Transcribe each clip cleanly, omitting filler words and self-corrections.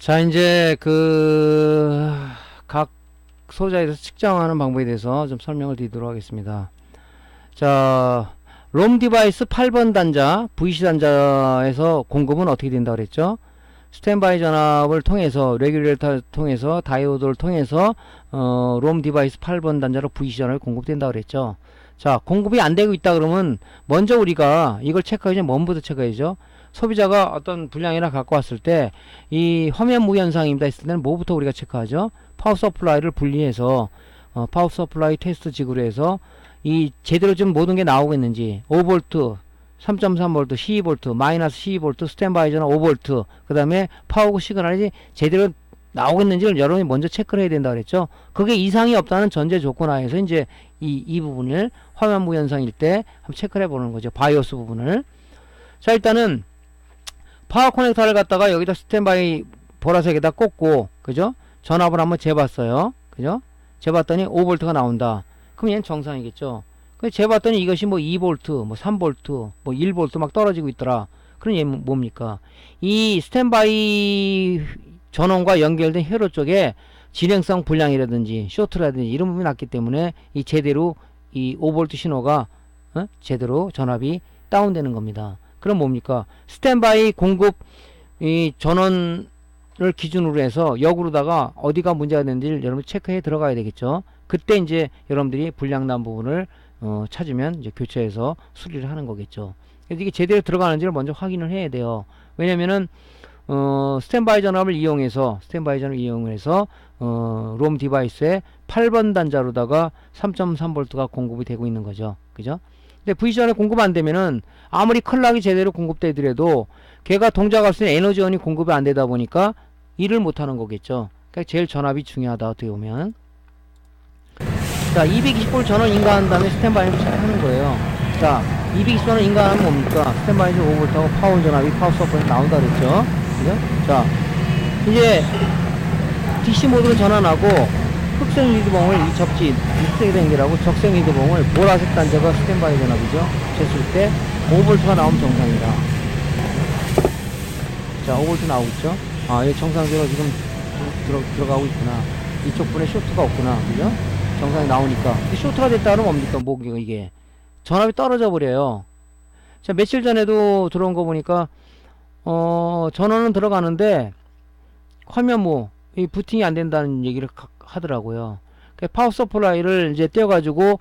자, 이제 각 소자에서 측정하는 방법에 대해서 좀 설명을 드리도록 하겠습니다. 자, 롬 디바이스 8번 단자, VC 단자에서 공급은 어떻게 된다 그랬죠? 스탠바이 전압을 통해서, 레귤레이터를 통해서, 다이오드를 통해서, 롬 디바이스 8번 단자로 VC 전압이 공급된다 그랬죠? 자, 공급이 안 되고 있다 그러면, 먼저 우리가 이걸 체크하기 전에 뭐부터 체크해야죠? 소비자가 어떤 분량이나 갖고 왔을 때, 이 화면 무현상입니다 했을 때는 뭐부터 우리가 체크하죠? 파워 서플라이를 분리해서, 파워 서플라이 테스트 지구로 해서, 이 제대로 좀 모든 게 나오고 있는지, 5V, 3.3V, 12V, 마이너스 12V, 스탠바이 전압 5V, 그 다음에 파워고 시그널이 제대로 나오겠는지를 여러분이 먼저 체크를 해야 된다 그랬죠. 그게 이상이 없다는 전제 조건 하에서 이제 이 부분을 화면 무현상일 때 한번 체크를 해보는 거죠. 바이오스 부분을. 자, 일단은 파워 커넥터를 갖다가 여기다 스탠바이 보라색에다 꽂고, 그죠? 전압을 한번 재봤어요. 그죠? 재봤더니 5V가 나온다. 그럼 얘는 정상이겠죠. 재봤더니 이것이 뭐 2V, 뭐 3V, 뭐 1V 막 떨어지고 있더라. 그럼 얘는 뭡니까? 이 스탠바이 전원과 연결된 회로 쪽에 진행성 불량이라든지 쇼트라든지 이런 부분이 났기 때문에 이 제대로 이 5V 신호가 제대로 전압이 다운되는 겁니다. 그럼 뭡니까? 스탠바이 공급 이 전원을 기준으로 해서 역으로다가 어디가 문제가 되는지를 여러분 체크해 들어가야 되겠죠. 그때 이제 여러분들이 불량 난 부분을 찾으면 이제 교체해서 수리를 하는 거겠죠. 그래서 이게 제대로 들어가는지를 먼저 확인을 해야 돼요. 왜냐면은 스탠바이 전압을 이용해서 롬 디바이스에 8번 단자로다가 3.3V가 공급이 되고 있는 거죠. 그죠? 근데 VCR에 공급 안 되면은 아무리 클락이 제대로 공급되더라도 걔가 동작할 수 있는 에너지원이 공급이 안 되다 보니까 일을 못 하는 거겠죠. 그러니까 제일 전압이 중요하다 어떻게 보면. 자, 220V 전원 인가한 다음에 스탠바이를 하는 거예요. 자, 220V 인가하면 뭡니까? 스탠바이는 5V하고 파워 전압이 파워 서플라이 나온다 그랬죠. 그죠? 자, 이제 DC 모드로 전환하고 흑색 리드봉을 이 접지 흑색으로 연결하고 적색 리드봉을 보라색 단자가 스탠바이 전압이죠. 쟀을 때 5V가 나오면 정상이다. 자, 5V 나오고 있죠. 아, 얘 정상적으로 지금 들어가고 있구나. 이쪽 분에 쇼트가 없구나. 그죠? 정상이 나오니까. 쇼트가 됐다 그러면 뭡니까? 뭐 이게 전압이 떨어져 버려요. 자, 며칠 전에도 들어온 거 보니까 전원은 들어가는데 화면 이 부팅이 안 된다는 얘기를 하더라고요. 파워 서플라이를 이제 떼어가지고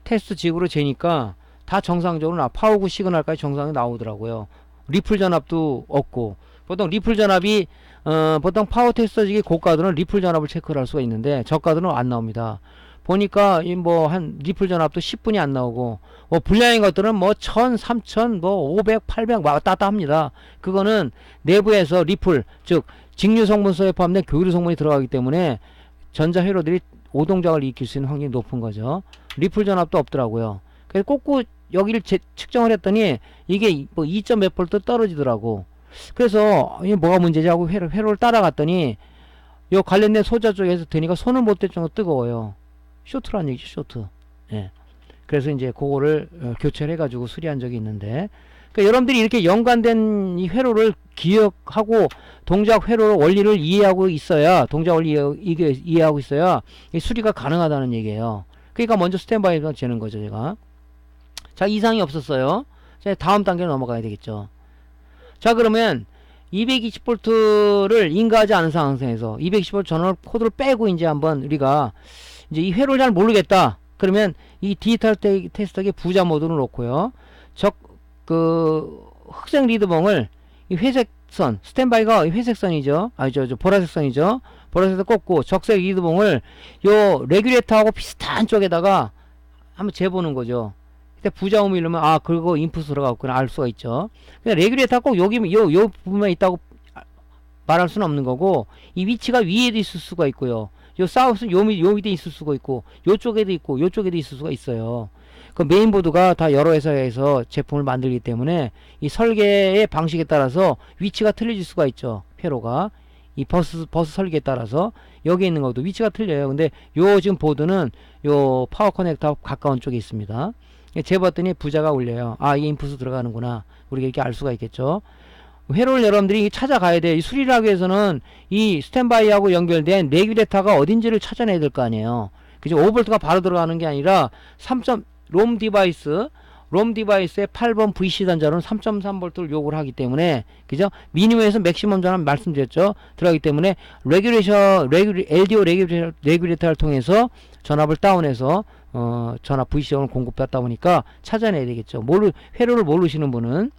테스트 지구로 재니까 다 정상적으로 파워구 시그널까지 정상이 나오더라고요. 리플 전압도 없고, 보통 리플 전압이 보통 파워 테스터지기 고가들은 리플 전압을 체크를 할 수가 있는데 저가들은 안 나옵니다. 보니까 한 리플 전압도 10분이 안 나오고, 뭐 불량인 것들은 뭐 1000, 3000, 뭐 500, 800 왔다 갔다 합니다. 그거는 내부에서 리플, 즉 직류 성분소에 포함된 교류 성분이 들어가기 때문에 전자 회로들이 오동작을 일으킬 수 있는 확률이 높은 거죠. 리플 전압도 없더라고요. 그래서 꽂고 여기를 측정을 했더니 이게 뭐 2점 몇 볼트 떨어지더라고. 그래서 이게 뭐가 문제지 하고 회로를 따라갔더니 요 관련된 소자 쪽에서 드니까 손을 못 댈 정도로 뜨거워요. 쇼트라는 얘기죠, 쇼트. 예. 그래서 이제 그거를 교체를 해가지고 수리한 적이 있는데, 그러니까 여러분들이 이렇게 연관된 이 회로를 기억하고 동작 회로 원리를 이해하고 있어야, 동작 원리 이해하고 있어야 이 수리가 가능하다는 얘기예요. 그러니까 먼저 스탠바이가 재는 거죠, 제가. 자, 이상이 없었어요. 자, 다음 단계로 넘어가야 되겠죠. 자, 그러면 220V를 인가하지 않은 상황에서 220V 전원 코드를 빼고 이제 한번 우리가 이제 이 회로를 잘 모르겠다. 그러면 이 디지털 테스터기 부자 모드로 놓고요. 흑색 리드봉을 이 회색 선, 스탠바이가 회색 선이죠. 보라색 선이죠. 보라색에서 꽂고 적색 리드봉을 요 레귤레이터하고 비슷한 쪽에다가 한번 재보는 거죠. 그때 부자음이 이러면 그거 인풋 들어갔구나 알 수가 있죠. 그냥 레귤레이터 꼭 여기 요 부분에 있다고 말할 수는 없는 거고, 이 위치가 위에도 있을 수가 있고요. 요 사우스 요 밑에 있을 수가 있고, 요쪽에도 있고 요쪽에도 있을 수가 있어요. 그 메인보드가 다 여러 회사에서 제품을 만들기 때문에 이 설계의 방식에 따라서 위치가 틀려질 수가 있죠. 회로가 이 버스 설계에 따라서 여기 있는 것도 위치가 틀려요. 근데 요 지금 보드는 요 파워 커넥터 가까운 쪽에 있습니다. 재봤더니 부자가 울려요. 이게 인풋으로 들어가는구나. 우리가 이렇게 알 수가 있겠죠. 회로를 여러분들이 찾아가야 돼. 이 수리를 하기 위해서는 이 스탠바이하고 연결된 레귤레이터가 어딘지를 찾아내야 될 거 아니에요. 그죠? 5V가 바로 들어가는 게 아니라 3. 롬 디바이스의 8번 VC 단자로는 3.3V를 요구를 하기 때문에, 그죠? 미니멈에서 맥시멈 전압 말씀드렸죠. 들어가기 때문에 LDO 레귤레이터를 통해서 전압을 다운해서 전압 VC형을 공급받다 보니까 찾아내야 되겠죠. 회로를 모르시는 분은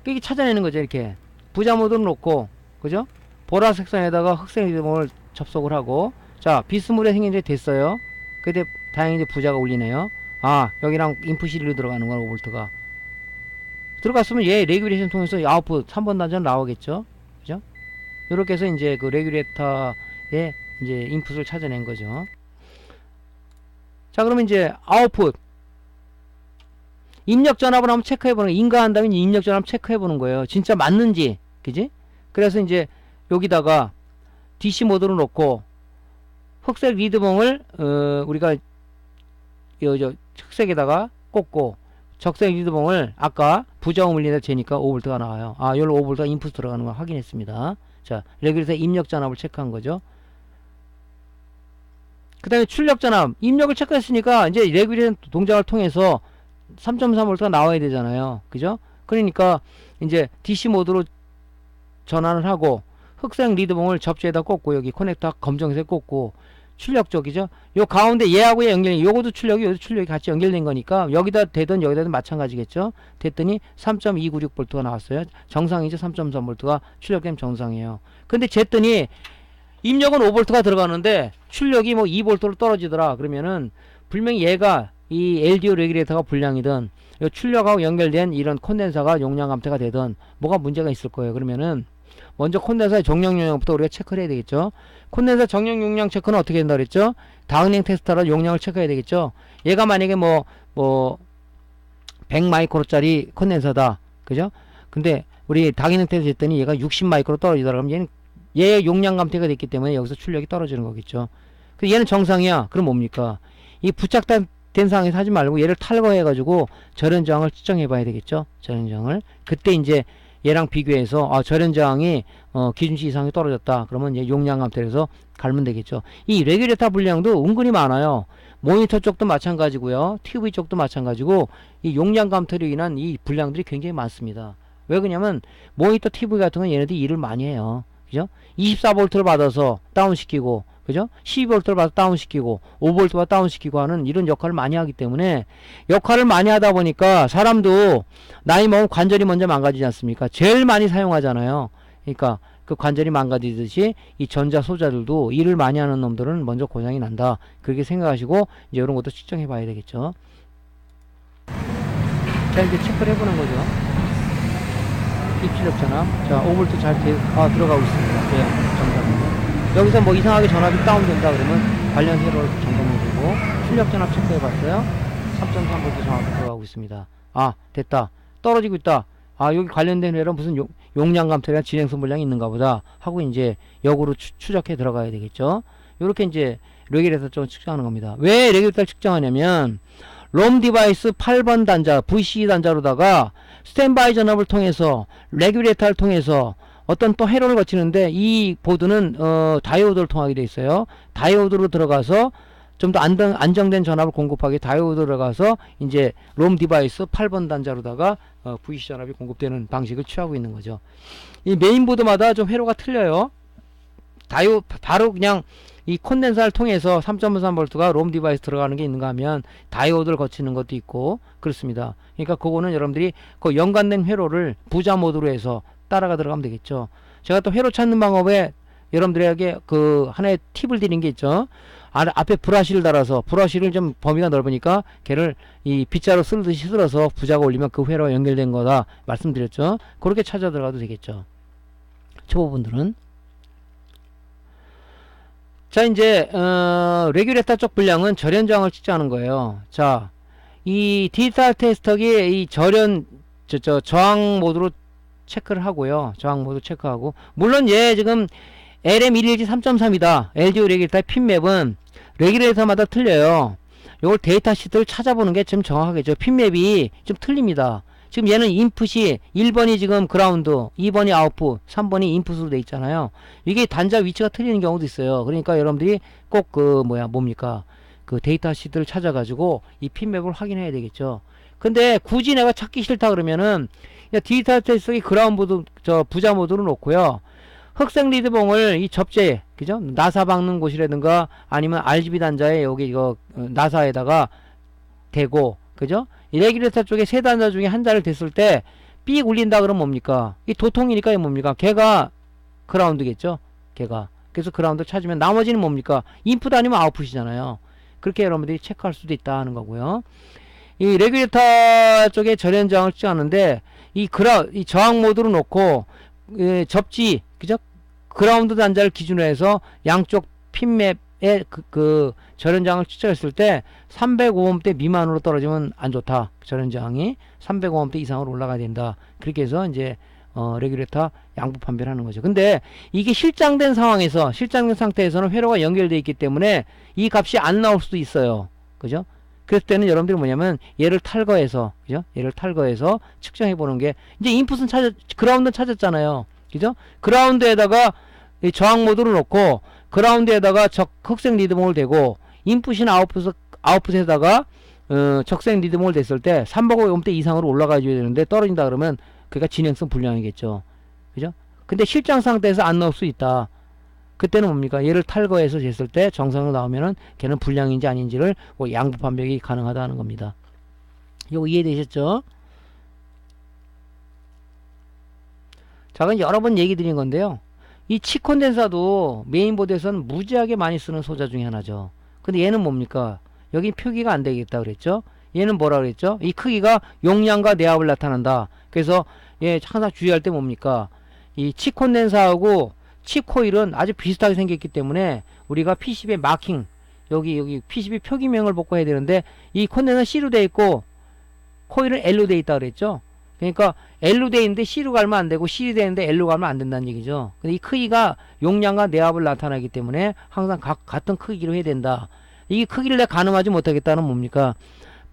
이렇게 찾아내는 거죠. 이렇게 부자 모드를 놓고, 그죠? 보라색 선에다가 흑색 리듬을 접속을 하고, 자, 비스물에 생긴 게 됐어요. 근데 다행히 이제 부자가 울리네요. 아, 여기랑 인풋이 1로 들어가는 거야, 5V가. 들어갔으면 얘 레귤레이션 통해서 아웃풋 3번 단자는 나오겠죠. 그죠? 이렇게 해서 이제 그 레귤레이터의 이제 인풋을 찾아낸 거죠. 자, 그러면 이제 아웃풋 입력 전압을 한번 체크해보는, 인가한 다음에 입력 전압 체크해보는 거예요. 진짜 맞는지, 그지? 그래서 이제 여기다가 DC 모드로 놓고 흑색 리드봉을 우리가 흑색에다가 꽂고 적색 리드봉을 아까 부저음 울리다 재니까 5V가 나와요. 아, 여기로 5V가 인풋 들어가는 걸 확인했습니다. 자, 레귤레이터 입력 전압을 체크한 거죠. 그 다음에 출력 전압, 입력을 체크했으니까 이제 레귤레이터 동작을 통해서 3.3V가 나와야 되잖아요. 그죠? 그러니까 이제 DC 모드로 전환을 하고 흑색 리드봉을 접지에다 꽂고 여기 커넥터 검정색 꽂고 출력 쪽이죠. 요 가운데 얘하고 연결이, 요것도 출력이, 요것도 출력이 같이 연결된 거니까 여기다 대든 여기다 든 마찬가지겠죠. 됐더니 3.296V가 나왔어요. 정상이죠. 3.3V가 출력되면 정상이에요. 근데 쟀더니 입력은 5V가 들어가는데 출력이 뭐 2V로 떨어지더라. 그러면은 분명히 얘가 이 LDO 레귤레이터가 불량이든 요 출력하고 연결된 이런 콘덴서가 용량 감퇴가 되든 뭐가 문제가 있을 거예요. 그러면은 먼저 콘덴서의 정량 용량부터 우리가 체크를 해야 되겠죠. 콘덴서 정량 용량 체크는 어떻게 된다 그랬죠? 다운링 테스터로 용량을 체크해야 되겠죠. 얘가 만약에 뭐 100 마이크로짜리 콘덴서다. 그죠? 근데 우리 다운링 테스트 했더니 얘가 60 마이크로 떨어지더라. 그럼 얘의 용량 감퇴가 됐기 때문에 여기서 출력이 떨어지는 거겠죠. 그 얘는 정상이야. 그럼 뭡니까? 이 부착된 상황에서 하지 말고 얘를 탈거해가지고 절연 저항을 측정해 봐야 되겠죠. 절연 저항을. 그때 이제 얘랑 비교해서 절연 저항이 기준치 이상이 떨어졌다. 그러면 얘 용량 감퇴해서 갈면 되겠죠. 이 레귤레이터 불량도 은근히 많아요. 모니터 쪽도 마찬가지고요. TV 쪽도 마찬가지고 이 용량 감퇴로 인한 이 불량들이 굉장히 많습니다. 왜 그러냐면 모니터 TV 같은 건 얘네들이 일을 많이 해요. 그죠? 24V를 받아서 다운시키고, 그죠? 12V를 받아서 다운시키고 5V와 다운시키고 하는 이런 역할을 많이 하기 때문에 역할을 많이 하다 보니까 사람도 나이 먹으면 관절이 먼저 망가지지 않습니까? 제일 많이 사용하잖아요. 그러니까 그 관절이 망가지듯이 이 전자 소자들도 일을 많이 하는 놈들은 먼저 고장이 난다. 그렇게 생각하시고 이제 이런 것도 측정해 봐야 되겠죠. 자, 이제 체크를 해보는 거죠. 입출력 전압. 자, 5V 잘 들어가고 있습니다. 네, 정상입니다. 여기서 뭐 이상하게 전압이 다운된다 그러면 관련 회로를 점검해주고 출력 전압 체크해봤어요. 3.3V 정확히 들어가고 있습니다. 아, 됐다. 떨어지고 있다. 아, 여기 관련된 회로 무슨 용량 감퇴나 진행선 물량이 있는가 보다 하고 이제 역으로 추적해 들어가야 되겠죠. 요렇게 이제 레귤레이터 쪽을 측정하는 겁니다. 왜 레귤레이터를 측정하냐면 롬 디바이스 8번 단자 VC 단자로다가 스탠바이 전압을 통해서 레귤레이터를 통해서 어떤 또 회로를 거치는데 이 보드는 다이오드를 통하게 돼 있어요. 다이오드로 들어가서 좀 더 안정된 전압을 공급하기 다이오드 들어가서 이제 롬 디바이스 8번 단자로다가 VC 전압이 공급되는 방식을 취하고 있는 거죠. 이 메인보드마다 좀 회로가 틀려요. 바로 그냥 이 콘덴서를 통해서 3.3V가 롬 디바이스 들어가는 게 있는가 하면 다이오드를 거치는 것도 있고 그렇습니다. 그러니까 그거는 여러분들이 그 연관된 회로를 부자 모드로 해서 따라가 들어가면 되겠죠. 제가 또 회로 찾는 방법에 여러분들에게 그 하나의 팁을 드린 게 있죠. 앞에 브러쉬를 달아서 브러쉬를 좀 범위가 넓으니까 걔를 이 빗자루 쓸듯이 쓸어서 부자가 올리면 그 회로와 연결된 거다 말씀드렸죠. 그렇게 찾아 들어가도 되겠죠. 초보분들은. 자, 이제 레귤레이터 쪽 분량은 절연 저항을 측정하는 거예요. 자, 이 디지털 테스터기 이 절연 저항 모드로 체크를 하고요. 저항 모드 체크하고 물론 얘 지금 LM117 3.3이다. LDO 레귤레이터 핀맵은 레귤레이터마다 틀려요. 요걸 데이터 시트를 찾아보는 게 좀 정확하겠죠. 핀맵이 좀 틀립니다. 지금 얘는 인풋이 1번이 지금 그라운드, 2번이 아웃풋, 3번이 인풋으로 돼 있잖아요. 이게 단자 위치가 틀리는 경우도 있어요. 그러니까 여러분들이 꼭 뭡니까? 그 데이터 시트를 찾아가지고 이 핀맵을 확인해야 되겠죠. 근데 굳이 내가 찾기 싫다 그러면은 디지털 속에 그라운드 부자 모드로 놓고요. 흑색 리드봉을 이 접재, 그죠? 나사 박는 곳이라든가 아니면 RGB 단자에 여기 이거 나사에다가 대고, 그죠? 이 레귤레이터 쪽에 세 단자 중에 한 단을 댔을 때 삑 울린다 그러면 뭡니까? 이 도통이니까 이게 뭡니까? 걔가 그라운드겠죠? 걔가. 그래서 그라운드 찾으면 나머지는 뭡니까? 인풋 아니면 아웃풋이잖아요. 그렇게 여러분들이 체크할 수도 있다 하는 거고요. 이 레귤레이터 쪽에 절연 저항을 측정하는데 이 저항 모드로 놓고 접지, 그죠? 그라운드 단자를 기준으로 해서 양쪽 핀맵에 절연 저항을 측정했을 때 305ohm대 미만으로 떨어지면 안 좋다. 절연 저항이 305ohm대 이상으로 올라가야 된다. 그렇게 해서 이제 레귤레이터 양부 판별하는 거죠. 근데 이게 실장된 상황에서, 실장된 상태에서는 회로가 연결되어 있기 때문에 이 값이 안 나올 수도 있어요. 그죠? 그럴 때는 여러분들이 뭐냐면 얘를 탈거해서, 그죠? 얘를 탈거해서 측정해 보는 게, 이제 인풋은 그라운드는 찾았잖아요. 그죠? 그라운드에다가 이 저항 모드를 놓고 그라운드에다가 흑색 리드봉을 대고 인풋이나 아웃풋에다가 적색 리드봉을 댔을 때 305ohm대 이상으로 올라가줘야 되는데 떨어진다 그러면 그러니까 진행성 불량이겠죠. 그죠? 근데 실장 상태에서 안 나올 수 있다. 그때는 뭡니까? 얘를 탈거해서 쟀을 때 정상으로 나오면은 걔는 불량인지 아닌지를 양부 판별이 가능하다는 겁니다. 이거 이해되셨죠? 자, 그럼 여러 번 얘기 드린 건데요. 이 치콘덴사도 메인보드에서는 무지하게 많이 쓰는 소자 중에 하나죠. 근데 얘는 뭡니까? 여기 표기가 안 되겠다 그랬죠? 얘는 뭐라 그랬죠? 이 크기가 용량과 내압을 나타낸다. 그래서 얘 항상 주의할 때 뭡니까? 이 치콘덴사하고 치코일은 아주 비슷하게 생겼기 때문에 우리가 PCB의 마킹, 여기 PCB 표기명을 복구해야 되는데 이 콘덴서는 C로 되어 있고 코일은 L로 되어 있다 그랬죠? 그러니까 L로 되어 있는데 C로 가면 안 되고 C로 되어 있는데 L로 가면 안 된다는 얘기죠. 근데 이 크기가 용량과 내압을 나타내기 때문에 항상 같은 크기로 해야 된다. 이 크기를 내가 가늠하지 못하겠다는 뭡니까?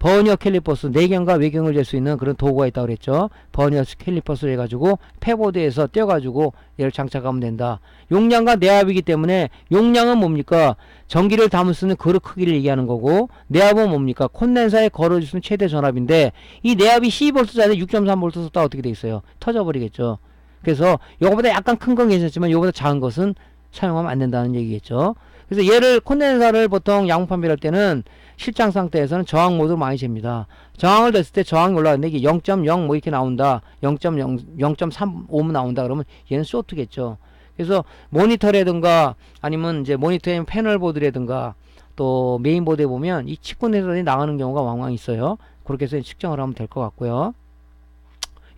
버니어 캘리퍼스, 내경과 외경을 잴 수 있는 그런 도구가 있다고 그랬죠. 버니어 캘리퍼스를 해가지고 패보드에서 떼어가지고 얘를 장착하면 된다. 용량과 내압이기 때문에 용량은 뭡니까? 전기를 담을 수 있는 그릇 크기를 얘기하는 거고, 내압은 뭡니까? 콘덴사에 걸어줄 수 있는 최대 전압인데 이 내압이 12V짜리 6.3V 썼다 어떻게 돼 있어요? 터져버리겠죠. 그래서 이거보다 약간 큰 건 괜찮지만 이거보다 작은 것은 사용하면 안 된다는 얘기겠죠. 그래서 얘를 콘덴사를 보통 양부 판별할 때는 실장 상태에서는 저항 모드로 많이 잽니다. 저항을 냈을 때 저항이 올라가는데 이게 0.0 뭐 이렇게 나온다. 0.35 나온다 그러면 얘는 쇼트겠죠. 그래서 모니터라든가 아니면 이제 모니터에 패널 보드라든가 또 메인보드에 보면 이 치콘덴서들이 나가는 경우가 왕왕 있어요. 그렇게 해서 측정을 하면 될 것 같고요.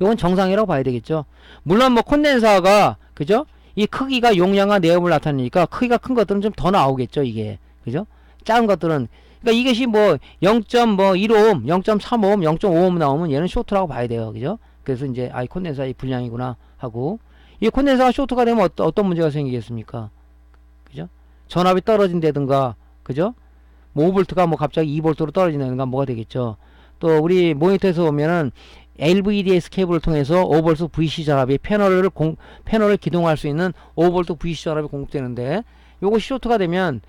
이건 정상이라고 봐야 되겠죠. 물론 뭐 콘덴서가 그죠? 이 크기가 용량과 내압을 나타내니까 크기가 큰 것들은 좀 더 나오겠죠, 이게. 그죠? 작은 것들은. 그러니까 이것이 뭐 0.15ohm, 0.35ohm, 0.5ohm 나오면 얘는 쇼트라고 봐야 돼요. 그죠? 그래서 이제 이 콘덴서의 불량이구나 하고, 이 콘덴서가 쇼트가 되면 어떤 문제가 생기겠습니까? 그죠? 전압이 떨어진다든가, 그죠? 뭐 5V가 뭐 갑자기 2V로 떨어진다든가 뭐가 되겠죠. 또 우리 모니터에서 보면은 LVDS 케이블을 통해서 5V VC 전압이 패널을 기동할 수 있는 5V VC 전압이 공급되는데, 요것이 쇼트가 되면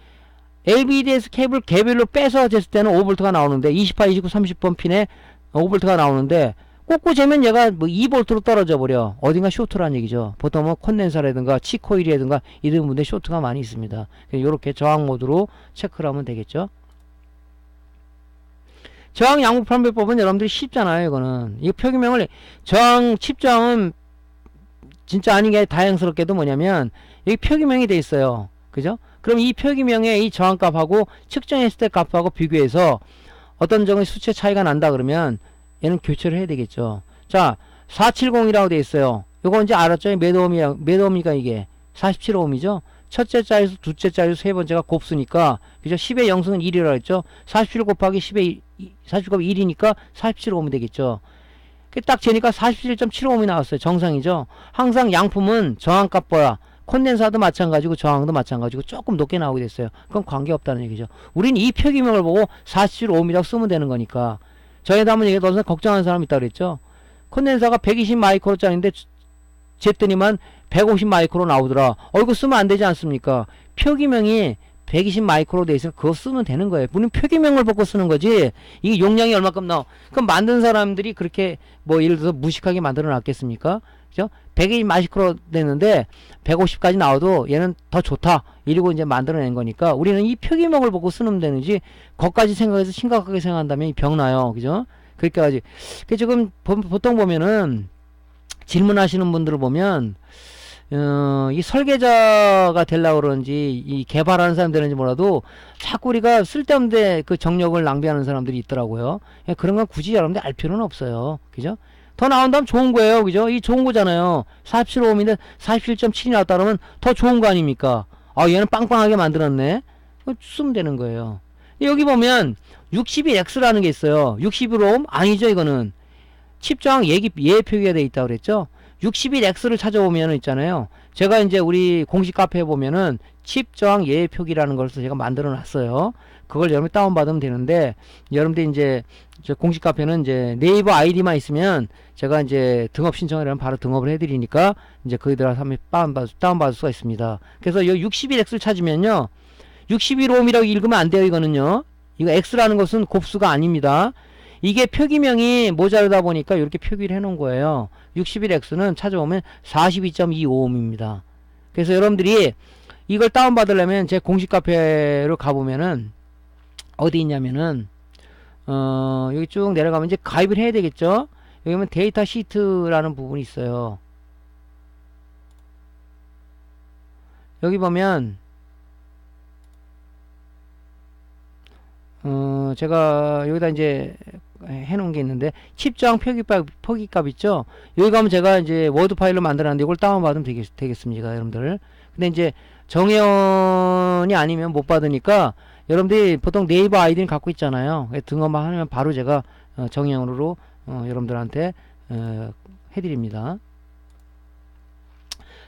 LVDS 케이블 개별로 빼서 쟀을 때는 5V가 나오는데 28, 29, 30번 핀에 5V가 나오는데 꽂고 재면 얘가 뭐 2V로 떨어져 버려. 어딘가 쇼트라는 얘기죠. 보통은 콘덴서라든가 치코일이라든가 이런 분들 쇼트가 많이 있습니다. 이렇게 저항 모드로 체크를 하면 되겠죠. 저항 양부 판별법은 여러분들이 쉽잖아요. 이거는 이 표기명을 칩저항은 진짜 아닌 게 다행스럽게도 뭐냐면 여기 표기명이 돼 있어요. 그죠? 그럼 이 표기명의 이 저항값하고 측정했을 때 값하고 비교해서 어떤 정의 수치의 차이가 난다 그러면 얘는 교체를 해야 되겠죠. 자, 470이라고 돼 있어요. 요거 이제 알았죠? 몇 ohm이가 이게 47ohm이죠. 첫째 자리수, 둘째 자리수, 세 번째가 곱수니까, 그죠? 10의 0승은 1이라고 했죠? 47 곱하기 10의 47 곱하기 1이니까 47ohm이 되겠죠. 딱 재니까 47.75ohm이 나왔어요. 정상이죠? 항상 양품은 저항값보다 콘덴사도 마찬가지고 저항도 마찬가지고 조금 높게 나오게 됐어요. 그건 관계없다는 얘기죠. 우린 이 표기명을 보고 47ohm이라고 쓰면 되는 거니까. 저희도 한번 얘기해 서 걱정하는 사람 있다고 그랬죠? 컨덴서가 120 마이크로짜리인데 쟀더니만 150 마이크로 나오더라. 이거 쓰면 안 되지 않습니까? 표기명이 120 마이크로 돼 있으면 그거 쓰면 되는 거예요. 우리는 표기명을 보고 쓰는 거지. 이게 용량이 얼마큼 나와. 그럼 만든 사람들이 그렇게 뭐 예를 들어서 무식하게 만들어 놨겠습니까? 그죠? 120 마이크로 되는데 150까지 나와도 얘는 더 좋다. 이러고 이제 만들어낸 거니까 우리는 이 표기명을 보고 쓰면 되는지 거기까지 생각해서 심각하게 생각한다면 병 나요. 그죠? 그렇게까지. 지금 보통 보면은 질문하시는 분들을 보면 이 설계자가 되려고 그러는지 이 개발하는 사람 되는지 몰라도 자꾸 우리가 쓸데없는데 그 정력을 낭비하는 사람들이 있더라고요. 그런 건 굳이 여러분들 알 필요는 없어요. 그죠? 더 나온다면 좋은 거예요. 그죠? 이 좋은 거잖아요. 47.5인데 47.7이 나왔다 그러면 더 좋은 거 아닙니까? 얘는 빵빵하게 만들었네. 쓰면 되는 거예요. 여기 보면 61X라는 게 있어요. 61옴? 아니죠, 이거는. 칩저항 예 표기가 돼 있다고 그랬죠? 61X를 찾아보면 있잖아요. 제가 이제 우리 공식 카페에 보면은 칩저항 예 표기라는 것을 제가 만들어 놨어요. 그걸 여러분이 다운받으면 되는데, 여러분들 이제 공식 카페는 이제 네이버 아이디만 있으면 제가 이제 등업 신청을 하면 바로 등업을 해드리니까 이제 거기다가 한번 다운받을 수가 있습니다. 그래서 이 61X를 찾으면요. 61옴이라고 읽으면 안 돼요, 이거는요. 이거 X라는 것은 곱수가 아닙니다. 이게 표기명이 모자르다 보니까 이렇게 표기를 해 놓은 거예요. 61X는 찾아보면 42.25옴입니다. 그래서 여러분들이 이걸 다운받으려면 제 공식 카페로 가보면은 어디 있냐면은 여기 쭉 내려가면 이제 가입을 해야 되겠죠. 여기 보면 데이터 시트라는 부분이 있어요. 여기 보면 제가 여기다 이제 해놓은 게 있는데 칩저항 표기값 있죠. 여기 가면 제가 이제 워드 파일로 만들었는데 이걸 다운받으면 되겠습니다, 여러분들. 근데 이제 정혜원이 아니면 못 받으니까 여러분들이 보통 네이버 아이디는 갖고 있잖아요. 등업만 하면 바로 제가 정혜원으로 여러분들한테 해드립니다.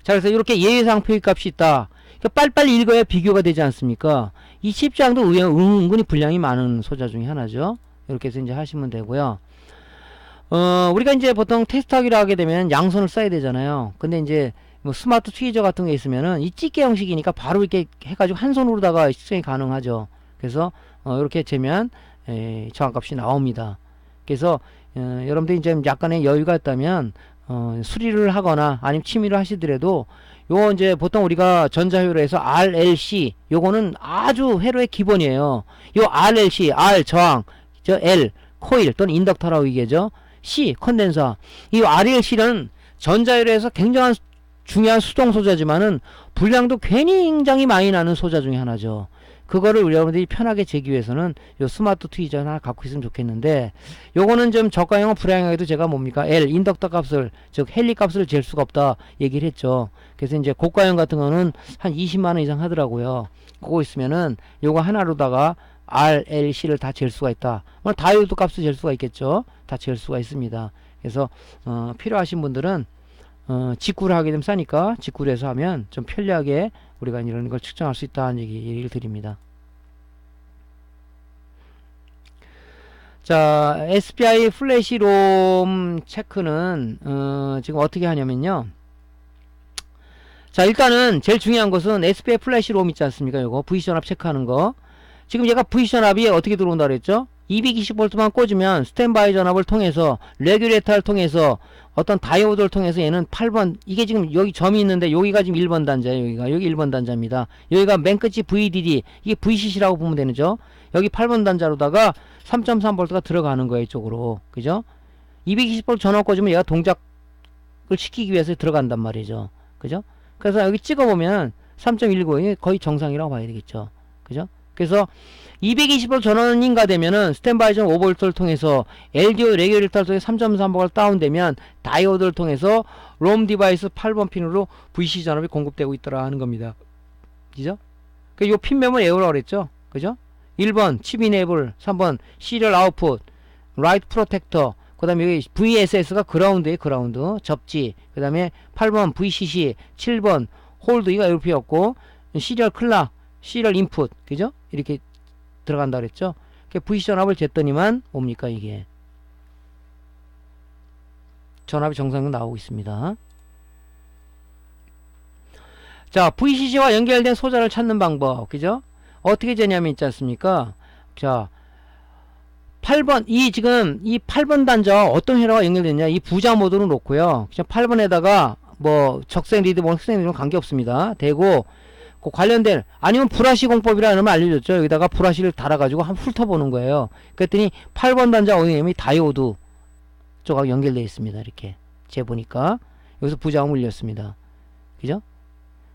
자, 그래서 이렇게 예외상 표기값이 있다. 그러니까 빨리빨리 읽어야 비교가 되지 않습니까? 이 칩저항도 은근히 분량이 많은 소자 중에 하나죠. 이렇게 해서 이제 하시면 되고요. 우리가 이제 보통 테스트하기를 하게 되면 양손을 써야 되잖아요. 근데 이제 뭐 스마트 트위저 같은 게 있으면은 이 집게 형식이니까 바로 이렇게 해가지고 한 손으로다가 측정이 가능하죠. 그래서 이렇게 재면 저항값이 나옵니다. 그래서 여러분들이 이제 약간의 여유가 있다면 수리를 하거나 아니면 취미를 하시더라도 요 이제 보통 우리가 전자회로에서 RLC 요거는 아주 회로의 기본이에요. 요 RLC, R 저항, L 코일 또는 인덕터라고 얘기하죠. C 컨덴서. 이 RLC는 전자회로에서 굉장한 중요한 수동 소자지만은 분량도 굉장히 많이 나는 소자 중에 하나죠. 그거를 여러분들이 편하게 재기 위해서는 요 스마트 트위저 하나 갖고 있으면 좋겠는데, 요거는 좀 저가형은 불량형에도 제가 뭡니까? L, 인덕터 값을, 즉, 헨리 값을 잴 수가 없다 얘기를 했죠. 그래서 이제 고가형 같은 거는 한 20만원 이상 하더라고요. 그거 있으면은 요거 하나로다가 RLC를 다 잴 수가 있다. 뭐 다이오드 값을 잴 수가 있겠죠. 다 잴 수가 있습니다. 그래서, 필요하신 분들은, 직구를 하게 되면 싸니까 직구를 해서 하면 좀 편리하게 우리가 이런 걸 측정할 수 있다는 얘기를 드립니다. 자, SPI 플래시롬 체크는 지금 어떻게 하냐면요. 자, 일단은 제일 중요한 것은 SPI 플래시롬 있지 않습니까? 요거 V전압 체크하는 거. 지금 얘가 V전압이 어떻게 들어온다 그랬죠? 220V만 꽂으면 스탠바이 전압을 통해서 레귤레이터를 통해서 어떤 다이오드를 통해서 얘는 8번, 이게 지금 여기 점이 있는데 여기가 지금 1번 단자예요. 여기 1번 단자입니다. 여기가 맨 끝이 VDD, 이게 VCC라고 보면 되죠. 여기 8번 단자로다가 3.3V가 들어가는 거예요, 이쪽으로. 그죠? 220V 전압 꽂으면 얘가 동작을 시키기 위해서 들어간단 말이죠. 그죠? 그래서 여기 찍어보면 3.19, 거의 정상이라고 봐야 되겠죠. 그죠? 그래서 220V 전원인가 되면은 스탠바이 전 5V를 통해서 LDO 레귤레이터를 통해 3.3V가 다운되면 다이오드를 통해서 롬 디바이스 8번 핀으로 VC 전압이 공급되고 있더라 하는 겁니다. 그죠? 요 핀명을 에어라고 그랬죠? 그죠? 1번 칩 이네이블, 3번 시리얼 아웃풋, 라이트 프로텍터, 그 다음에 여기 VSS가 그라운드에 그라운드, 접지, 그 다음에 8번 VCC, 7번 홀드, 이거 LP였고, 시리얼 클락, 시리얼 인풋, 그죠? 이렇게 들어간다 그랬죠? VC 전압을 쟀더니만 옵니까 이게? 전압이 정상적으로 나오고 있습니다. 자, VCC와 연결된 소자를 찾는 방법, 그죠? 어떻게 되냐면 있지 않습니까? 자, 8번, 지금 이 8번 단자 어떤 회로가 연결됐냐? 이 부자 모드로 놓고요. 그냥 8번에다가 뭐 적생 리드, 뭐 흑생 리드는 관계없습니다. 되고, 그 관련된, 아니면 불화시 공법이라는 걸 알려줬죠. 여기다가 불화시를 달아가지고 한번 훑어보는 거예요. 그랬더니 8번 단자 OEM이 다이오드 쪽하고 연결되어 있습니다. 이렇게. 재보니까. 여기서 부자가 물렸습니다. 그죠?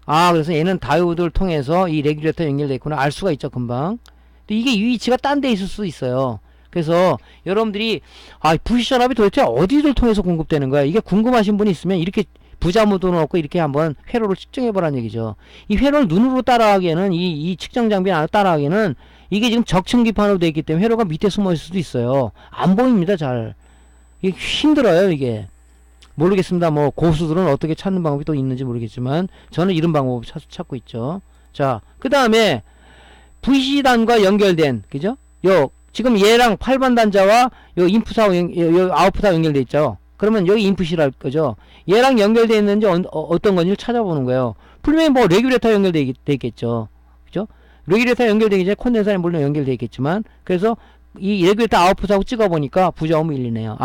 아, 그래서 얘는 다이오드를 통해서 이 레귤레이터 연결되어 있구나. 알 수가 있죠, 금방. 근데 이게 위치가 딴 데 있을 수도 있어요. 그래서 여러분들이, VCC 전압이 도대체 어디를 통해서 공급되는 거야? 이게 궁금하신 분이 있으면 이렇게 부자 모드 넣고 이렇게 한번 회로를 측정해 보라는 얘기죠. 이 회로를 눈으로 따라가기에는 이 측정 장비 안에 따라가기에는 이게 지금 적층기판으로 되어 있기 때문에 회로가 밑에 숨어 있을 수도 있어요. 안 보입니다, 잘. 이게 힘들어요, 이게. 모르겠습니다. 뭐 고수들은 어떻게 찾는 방법이 또 있는지 모르겠지만 저는 이런 방법을 찾고 있죠. 자, 그 다음에 VC단과 연결된, 그죠? 지금 얘랑 8번 단자와 요 인풋하고 아웃풋하고 연결돼 있죠. 그러면 여기 인풋이랄 거죠. 얘랑 연결되어 있는지 어떤 건지를 찾아보는 거예요. 분명히 뭐 레귤레이터 연결되어 있겠죠. 그죠? 레귤레이터 연결되기 전에 콘덴서에 물론 연결되어 있겠지만, 그래서 이 레귤레이터 아웃풋하고 찍어보니까 부자음이 밀리네요.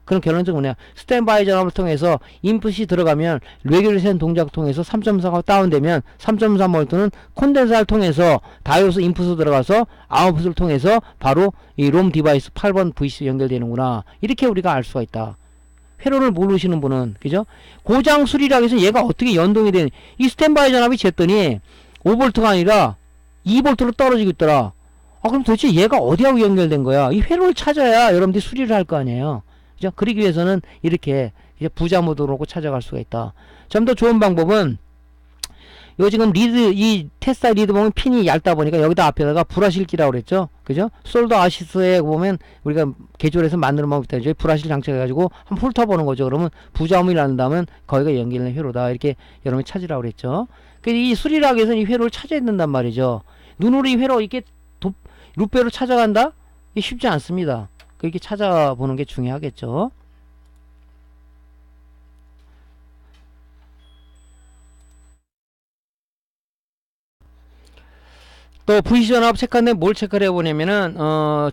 그럼 결론적으로 뭐냐, 스탠바이 전압을 통해서 인풋이 들어가면 레귤레이션 동작 통해서 3.4가 다운되면 3.3V는 콘덴서를 통해서 다이오스 인풋으로 들어가서 아웃풋을 통해서 바로 이 롬 디바이스 8번 VC 연결되는구나. 이렇게 우리가 알 수가 있다. 회로를 모르시는 분은, 그죠? 고장 수리라고 해서 얘가 어떻게 연동이 되는, 이 스탠바이 전압이 쟀더니 5V가 아니라 2V로 떨어지고 있더라. 그럼 도대체 얘가 어디하고 연결된 거야? 이 회로를 찾아야 여러분들이 수리를 할 거 아니에요. 그죠? 그러기 위해서는 이렇게 이제 부자 모드로 찾아갈 수가 있다. 좀 더 좋은 방법은 요 지금 리드, 이 테스타 리드 보면 핀이 얇다 보니까 여기다 앞에다가 불화실기라고 그랬죠. 그죠? 솔더 아시스에 보면 우리가 개조해서 만드는 방법이 있다. 저희 불화실 장착해가지고 한번 훑어보는 거죠. 그러면 부자음이 난다면 거기가 연결된 회로다. 이렇게 여러분이 찾으라고 그랬죠. 이 수리를 하기 위해서는 이 회로를 찾아야 된단 말이죠. 눈으로 이 회로 이렇게 루페로 찾아간다? 이게 쉽지 않습니다. 그렇게 찾아보는 게 중요하겠죠. 또 VC 전압 체크하는데 뭘 체크를 해보냐면은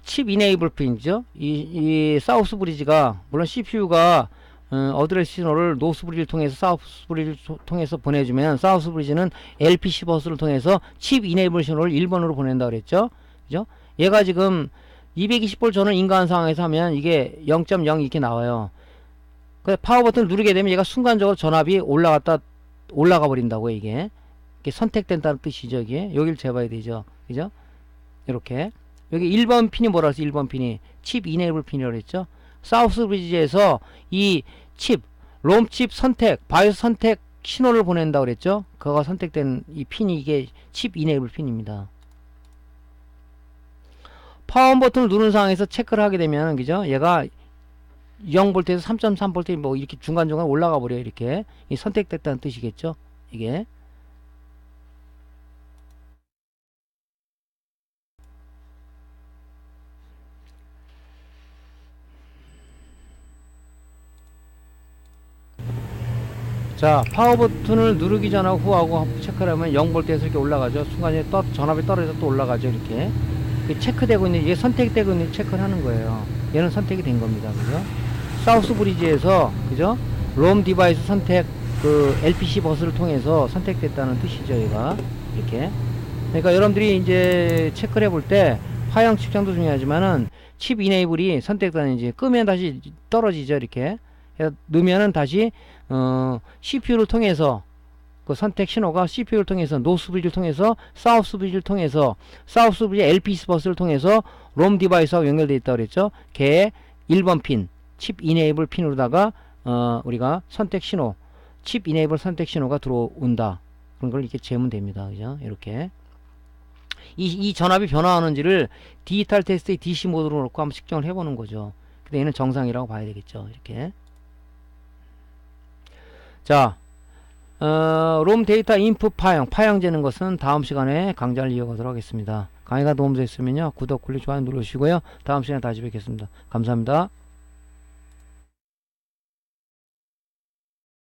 칩 이네이블 핀이죠. 이 사우스 브리지가, 물론 CPU가 어드레스 신호를 노스 브리지를 통해서 사우스 브리지를 통해서 보내주면 사우스 브리지는 LPC 버스를 통해서 칩 이네이블 신호를 1번으로 보낸다 그랬죠. 그죠? 얘가 지금 220V 전원 인가한 상황에서 하면 이게 0.0 이렇게 나와요. 그 파워 버튼을 누르게 되면 얘가 순간적으로 전압이 올라가 버린다고. 이게 선택된다는 뜻이죠. 여기를 재봐야 되죠. 그죠? 이렇게 여기 1번 핀이 뭐라 해서 1번 핀이 칩 이네이블 핀이라고 했죠. 사우스 브리지에서 이 칩, 롬 칩 선택, 바이오스 선택 신호를 보낸다고 그랬죠. 그거가 선택된 이 핀이 이게 칩 이네이블 핀입니다. 파워 버튼을 누른 상황에서 체크를 하게 되면, 그죠? 얘가 0V에서 3.3V 뭐 이렇게 중간중간 올라가 버려요. 이렇게 이 선택됐다는 뜻이겠죠. 이게 자, 파워 버튼을 누르기 전하고 후하고 체크를 하면 0V에서 이렇게 올라가죠. 순간에 전압이 떨어져서 또 올라가죠. 이렇게 체크되고 있는, 이게 선택되고 있는 체크를 하는 거예요. 얘는 선택이 된 겁니다. 그죠? 사우스 브리지에서, 그죠? 롬 디바이스 선택, LPC 버스를 통해서 선택됐다는 뜻이죠. 얘가 이렇게. 그러니까 여러분들이 이제 체크를 해볼 때 화형 측정도 중요하지만은 칩 이네이블이 선택되는지, 끄면 다시 떨어지죠. 이렇게 넣으면은 다시 CPU를 통해서 그 선택 신호가 CPU를 통해서 노스 브리지를 통해서 사우스 브리지를 통해서 사우스 브리지 LPC 버스를 통해서 롬 디바이스하고 연결되어 있다고 그랬죠. 걔 1번 핀 칩 이네이블 핀으로다가 우리가 선택 신호, 칩 이네이블 선택 신호가 들어온다. 그런 걸 이렇게 재면 됩니다. 그죠? 이렇게 이 전압이 변화하는지를 디지털 테스트의 DC 모드로 놓고 한번 측정을 해보는 거죠. 근데 얘는 정상이라고 봐야 되겠죠. 이렇게. 자, 롬 데이터 인풋 파형 재는 것은 다음 시간에 강좌를 이어가도록 하겠습니다. 강의가 도움되셨으면요, 구독, 클릭, 좋아요 눌러주시고요. 다음 시간에 다시 뵙겠습니다. 감사합니다.